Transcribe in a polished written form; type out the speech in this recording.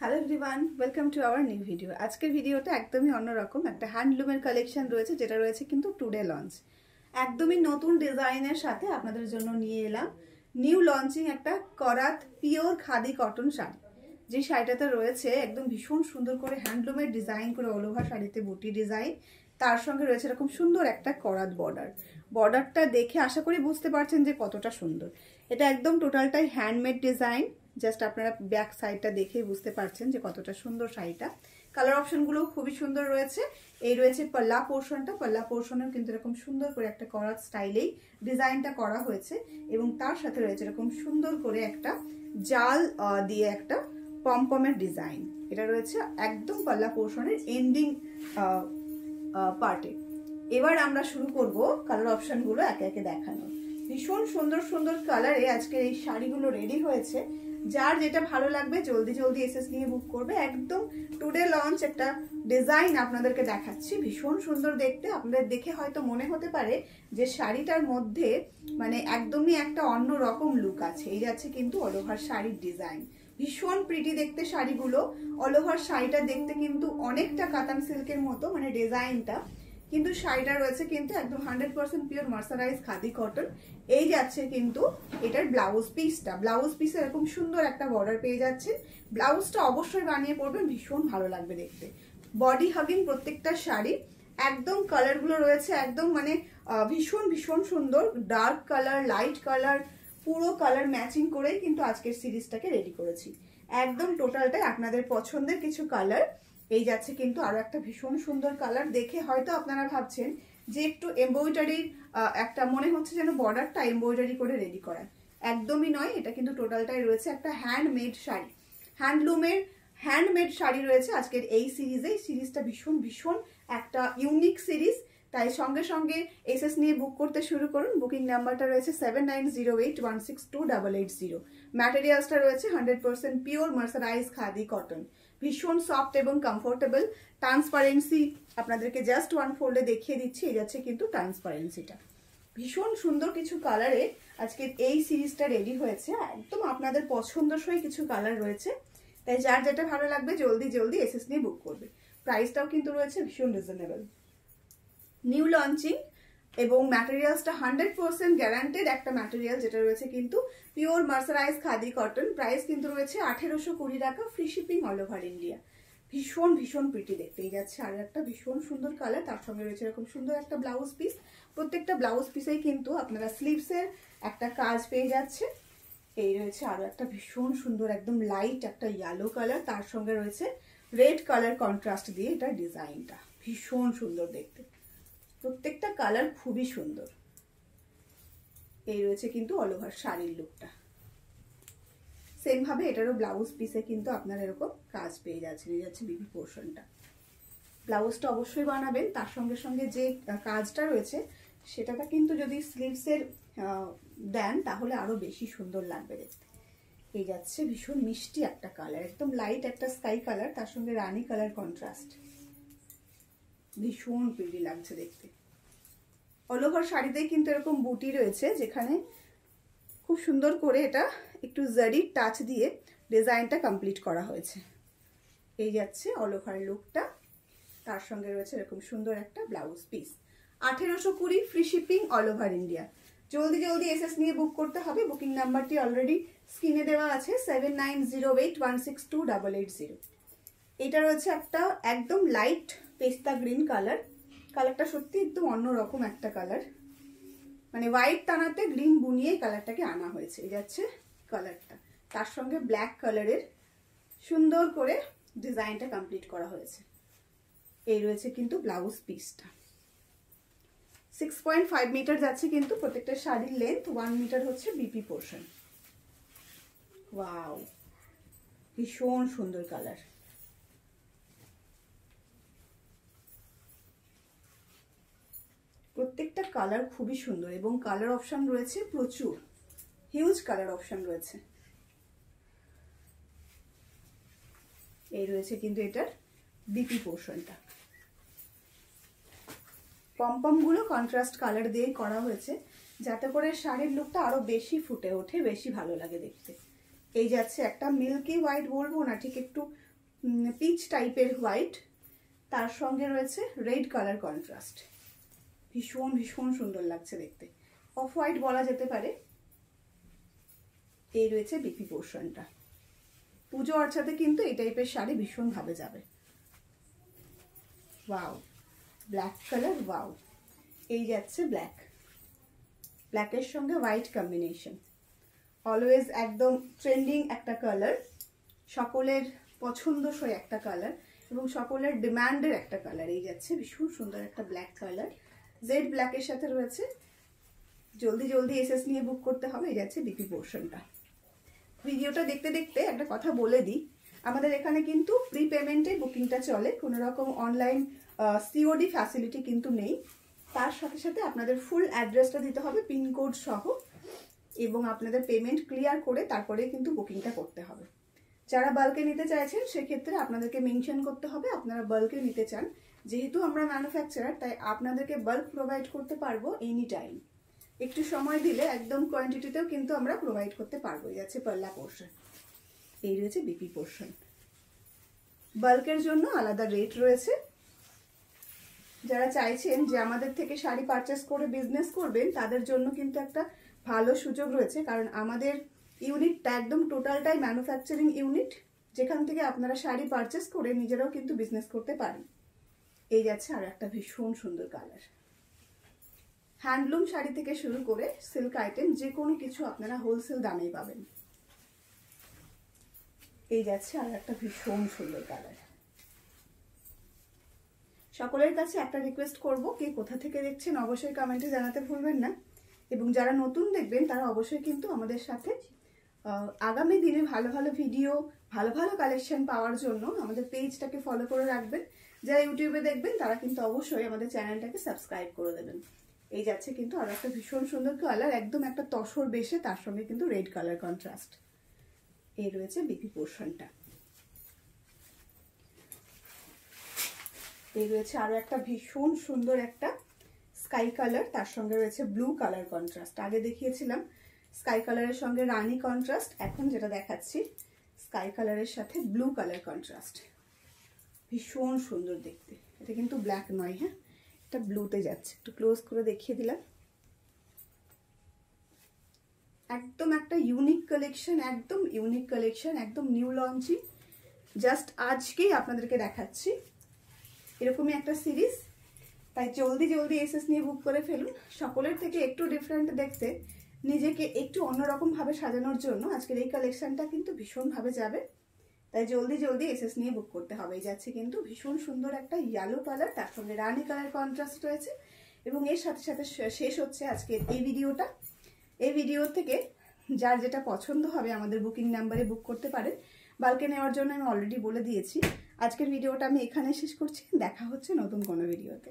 Hello everyone, welcome to our new video. আজকের ভিডিওটা একদমই অন্যরকম একটা হ্যান্ডলুমের কালেকশন রয়েছে, যেটা রয়েছে কিন্তু টুডে লঞ্চ। একদমই নতুন ডিজাইনের সাথে আপনাদের জন্য নিয়ে এলাম নিউ লঞ্চিং একটা করাত পিওর খাদি কটন শাড়ি। যে শাড়িটাতে রয়েছে একদম ভীষণ সুন্দর করে হ্যান্ডলুমের ডিজাইন করে অল ওভার শাড়িতে বুটি ডিজাইন, তার সঙ্গে রয়েছে এরকম সুন্দর একটা করাত বর্ডারটা দেখে আশা করি বুঝতে পারছেন যে কতটা সুন্দর। এটা একদম টোটালটাই হ্যান্ডমেড ডিজাইন। জাস্ট আপনারা ব্যাক সাইডটা দেখেই বুঝতে পারছেন যে কতটা সুন্দর শাড়িটা। কালার অপশনগুলো খুবই সুন্দর রয়েছে। এই রয়েছে পাল্লা পোর্শনটা, পাল্লা পোর্শনেও কিন্তু এরকম সুন্দর করে একটা করাত স্টাইলেই ডিজাইনটা করা হয়েছে, এবং তার সাথে রয়েছে এরকম সুন্দর করে একটা জাল দিয়ে একটা পমপমের ডিজাইন। এটা রয়েছে একদম পাল্লা পোর্শনের এন্ডিং পার্টে। এবার আমরা শুরু করব কালার অপশনগুলো একে একে দেখানো। ভীষণ সুন্দর সুন্দর কালারে আজকের এই শাড়িগুলো রেডি হয়েছে। যার যেটা ভালো লাগবে জলদি জলদি এসএস নিয়ে বুক করবে। একদম টুডে লঞ্চ একটা ডিজাইন আপনাদেরকে দেখাচ্ছি, ভীষণ সুন্দর দেখতে। আপনাদের দেখে হয়তো মনে হতে পারে যে শাড়িটার মধ্যে মানে একদমই একটা অন্য রকম লুক আছে। এই যাচ্ছে কিন্তু অল ওভার শাড়ির ডিজাইন, ভীষণ প্রিটি দেখতে শাড়িগুলো। অল ওভার শাড়িটা দেখতে কিন্তু অনেকটা কাতান সিল্কের মতো, মানে ডিজাইনটা, কিন্তু শাড়িটা রয়েছে কিন্তু একদম 100% পিওর মার্সারাইজ খাদি কটন। এই যাচ্ছে কিন্তু এটার ব্লাউজ পিসে এরকম সুন্দর একটা বর্ডার পেয়ে যাচ্ছে। ব্লাউজটা অবশ্যই বানিয়ে পরবেন, ভীষণ ভালো লাগবে দেখতে। বডি হাগিং প্রত্যেকটা শাড়ি। একদম কালারগুলো রয়েছে একদম মানে ভীষণ ভীষণ সুন্দর। ডার্ক কালার, লাইট কালার, পুরো কালার ম্যাচিং করেই কিন্তু আজকের সিরিজটাকে রেডি করেছি। একদম টোটালটাই আপনাদের পছন্দের কিছু কালার। এই যাচ্ছে কিন্তু আরো একটা ভীষণ সুন্দর কালার। দেখে হয়তো আপনারা ভাবছেন যে একটু এমব্রয়ডারির একটা মনে হচ্ছে যেন বর্ডারটা এমব্রয়ডারি করে রেডি করা। একদমই নয়, এটা কিন্তু টোটালটাই রয়েছে একটা হ্যান্ডমেড শাড়ি। হ্যান্ডমেড শাড়ি রয়েছে আজকের এই সিরিজে। এই সিরিজটা ভীষণ ভীষণ একটা ইউনিক সিরিজ, তাই সঙ্গে সঙ্গে এসএস নিয়ে বুক করতে শুরু করুন। বুকিং নাম্বারটা রয়েছে 7908162880। ম্যাটেরিয়ালসটা রয়েছে 100% পিওর মার্সারাইজ খাদি কটন। ভীষণ সফট এবং কমফোর্টেবল। ট্রান্সপারেন্সি আপনাদেরকে জাস্ট ওয়ান ফোল্ডে দেখিয়ে দিচ্ছি। এই যাচ্ছে কিন্তু ট্রান্সপারেন্সিটা। ভীষণ সুন্দর কিছু কালারে আজকের এই সিরিজটা রেডি হয়েছে। একদম আপনাদের পছন্দসই কিছু কালার রয়েছে, তাই যার যেটা ভালো লাগবে জলদি জলদি এসএস নিয়ে বুক করবে। প্রাইসটাও কিন্তু রয়েছে ভীষণ রিজনেবল। নিউ লঞ্চিং এবং ম্যাটেরিয়ালসটা 100% গ্যারান্টেড একটা ম্যাটেরিয়াল, যেটা রয়েছে কিন্তু pure mercerise khadi cotton. Price কিন্তু রয়েছে 1820 টাকা, free shipping all over India. ভীষণ ভীষণ প্রিটি দেখতেই যাচ্ছে। আর একটা ভীষণ সুন্দর কালার, তার সঙ্গে রয়েছে এরকম সুন্দর একটা ব্লাউজ পিস। প্রত্যেকটা ব্লাউজ পিসেই কিন্তু আপনারা স্লিভসের একটা কাজ পেয়ে যাচ্ছে। এই রয়েছে আরো একটা ভীষণ সুন্দর একদম লাইট একটা ইয়েলো কালার, তার সঙ্গে রয়েছে রেড কালার কন্ট্রাস্ট দিয়ে এটা ডিজাইনটা ভীষণ সুন্দর দেখতে। প্রত্যেকটা কালার খুবই সুন্দর। এই রয়েছে কিন্তু অল ওভার শাড়ির লুকটা। সেম ভাবে এটারও ব্লাউজ পিসে কিন্তু আপনারা এরকম কাজ পেয়ে যাচ্ছেন। এই যাচ্ছে বিবি পোর্শনটা। ব্লাউজটা অবশ্যই বানাবেন, তার সঙ্গে সঙ্গে যে কাজটা রয়েছে সেটাটা কিন্তু যদি স্লিভসের দেন তাহলে আরো বেশি সুন্দর লাগবে দেখতে। এই যাচ্ছে ভীষণ মিষ্টি একটা কালার, একদম লাইট একটা স্কাই কালার, তার সঙ্গে রানী কালার কন্ট্রাস্ট। ভীষণ প্রিটি লাগছে দেখতে। অল ওভার শাড়িতেই কিন্তু এরকম বুটি রয়েছে, যেখানে খুব সুন্দর করে এটা একটু জারি টাচ দিয়ে ডিজাইনটা কমপ্লিট করা হয়েছে। এই যাচ্ছে অল ওভার লুকটা, তার সঙ্গে রয়েছে এরকম সুন্দর একটা blouse piece. 1820, free shipping all over India. জলদি জলদি এসএস নিয়ে বুক করতে হবে। বুকিং নাম্বারটি অলরেডি স্ক্রিনে দেওয়া আছে, 7908162880। এটা রয়েছে একটা একদম লাইট পেস্তা গ্রিন কালার। কালারটা সত্যি একদম অন্যরকম একটা কালার, মানে হোয়াইট টানাতে গ্রিন বুনিয়ে কালারটাকে আনা হয়েছে। এই যাচ্ছে কালারটা, তার সঙ্গে ব্ল্যাক কালারের সুন্দর করে ডিজাইনটা কমপ্লিট করা হয়েছে। এই রয়েছে কিন্তু ব্লাউজ পিসটা। 6.5 মিটার যাচ্ছে কিন্তু প্রত্যেকটা শাড়ির লেন্থ, 1 মিটার হচ্ছে বিপি পোর্শন। ওয়াও, ভীষণ সুন্দর কালার। প্রত্যেকটা কালার খুবই সুন্দর এবং কালার অপশন রয়েছে প্রচুর, হিউজ কালার অপশন রয়েছে। এই রয়েছে কিন্তু এটার বিপি পোর্শনটা। পমপম গুলো কন্ট্রাস্ট কালার দিয়ে করা হয়েছে, যাতে করে শাড়ির লুকটা আরো বেশি ফুটে ওঠে, বেশি ভালো লাগে দেখতে। এই যাচ্ছে একটা মিল্কি হোয়াইট বলবো না, ঠিক একটু পিচ টাইপের হোয়াইট, তার সঙ্গে রয়েছে রেড কালার কন্ট্রাস্ট। ভীষণ ভীষণ সুন্দর লাগছে দেখতে, অফ হোয়াইট বলা যেতে পারে। এই রয়েছে বিপি পোর্শনটা। পুজো অর্চাতে কিন্তু এই টাইপের শাড়ি ভীষণ ভাবে যাবে। Wow, black colour, wow. এই যাচ্ছে ব্ল্যাক, ব্ল্যাকের সঙ্গে হোয়াইট কম্বিনেশন। অলওয়েজ একদম ট্রেন্ডিং একটা কালার, সকলের পছন্দসই একটা কালার এবং সকলের ডিমান্ডের একটা কালার। এই যাচ্ছে ভীষণ সুন্দর একটা ব্ল্যাক কালার, জেড ব্ল্যাকের সাথে রয়েছে। জলদি জলদি এসএস নিয়ে বুক করতে হবে। এই যাচ্ছে বিপি পোর্শনটা। ভিডিওটা দেখতে দেখতে একটা কথা বলে দিই, আমাদের এখানে কিন্তু প্রি পেমেন্টে বুকিংটা চলে, কোনো রকম অনলাইন সিওডি ফ্যাসিলিটি কিন্তু নেই। তার সাথে সাথে আপনাদের ফুল অ্যাড্রেসটা দিতে হবে পিনকোড সহ, এবং আপনাদের পেমেন্ট ক্লিয়ার করে তারপরে কিন্তু বুকিংটা করতে হবে। যারা বাল্কে নিতে চাইছেন সেক্ষেত্রে আপনাদেরকে মেনশন করতে হবে আপনারা বাল্কে নিতে চান। যেহেতু আমরা ম্যানুফ্যাকচারার, তাই আপনাদেরকে বাল্ক প্রোভাইড করতে পারবো এনি টাইম। একটু সময় দিলে একদম কোয়ান্টিটিতেও কিন্তু আমরা প্রোভাইড করতে পারবো। এই যাচ্ছে পাল্লা পোর্শন। এই রয়েছে বিপি পোর্শন। বাল্কের জন্য আলাদা রেট রয়েছে। যারা চাইছেন যে আমাদের থেকে শাড়ি পারচেস করে বিজনেস করবেন, তাদের জন্য কিন্তু একটা ভালো সুযোগ রয়েছে, কারণ আমাদের ইউনিটটা একদম টোটালটাই ম্যানুফ্যাকচারিং ইউনিট, যেখান থেকে আপনারা শাড়ি পারচেস করে নিজেরাও কিন্তু বিজনেস করতে পারেন। এই যাচ্ছে আর একটা ভীষণ সুন্দর কালার। হ্যান্ডলুম শাড়ি থেকে শুরু করে সিল্ক আইটেম যে কোনো কিছু আপনারা হোলসেল দামেই পাবেন। এই যাচ্ছে আর একটা ভীষণ সুন্দর কালার। সকলের কাছে একটা রিকোয়েস্ট করব, কে কোথা থেকে দেখছেন অবশ্যই কমেন্টে জানাতে ভুলবেন না, এবং যারা নতুন দেখবেন তারা অবশ্যই কিন্তু আমাদের সাথে আগামী দিনে ভালো ভালো ভিডিও, ভালো ভালো কালেকশন পাওয়ার জন্য আমাদের পেজটাকে ফলো করে রাখবেন। যারা ইউটিউবে দেখবেন তারা কিন্তু অবশ্যই আমাদের চ্যানেলটাকে সাবস্ক্রাইব করে দেবেন। এই যাচ্ছে কিন্তু আর একটা ভীষণ সুন্দর কালার, একদম একটা তসর বেশে, তার সঙ্গে কিন্তু রেড কালার কন্ট্রাস্ট। এই রয়েছে বিপি পোর্শনটা। এই রয়েছে আরো একটা ভীষণ সুন্দর একটা স্কাই কালার, তার সঙ্গে রয়েছে ব্লু কালার কন্ট্রাস্ট। আগে দেখিয়েছিলাম স্কাই কালারের সঙ্গে রানী কন্ট্রাস্ট, এখন যেটা দেখাচ্ছি স্কাই কালারের সাথে ব্লু কালার কন্ট্রাস্ট। ভীষণ সুন্দর দেখতে। এটা কিন্তু ব্ল্যাক নয়, হ্যাঁ, এটা ব্লুতে যাচ্ছে। একটু ক্লোজ করে দেখিয়ে দিলাম। একদম একটা ইউনিক কালেকশন, একদম ইউনিক কালেকশন, একদম নিউ লঞ্চিং। জাস্ট আজকেই আপনাদেরকে দেখাচ্ছি এরকমই একটা সিরিজ, তাই জলদি জলদি এসএস নিয়ে বুক করে ফেলুন। সকলের থেকে একটু ডিফারেন্ট দেখতে, নিজেকে একটু অন্যরকম ভাবে সাজানোর জন্য আজকের এই কালেকশনটা কিন্তু ভীষণ ভাবে যাবে, তাই জলদি জলদি এসএস নিয়ে বুক করতে হবে। এই যাচ্ছে কিন্তু ভীষণ সুন্দর একটা ইয়েলো কালার, তার সঙ্গে রানী কালার কন্ট্রাস্ট রয়েছে, এবং এর সাথে সাথে শেষ হচ্ছে আজকের এই ভিডিওটা। এই ভিডিও থেকে যার যেটা পছন্দ হবে আমাদের বুকিং নাম্বারে বুক করতে পারেন। বাল্কে নেওয়ার জন্য আমি অলরেডি বলে দিয়েছি। আজকের ভিডিওটা আমি এখানে শেষ করছি। দেখা হচ্ছে নতুন কোনো ভিডিওতে।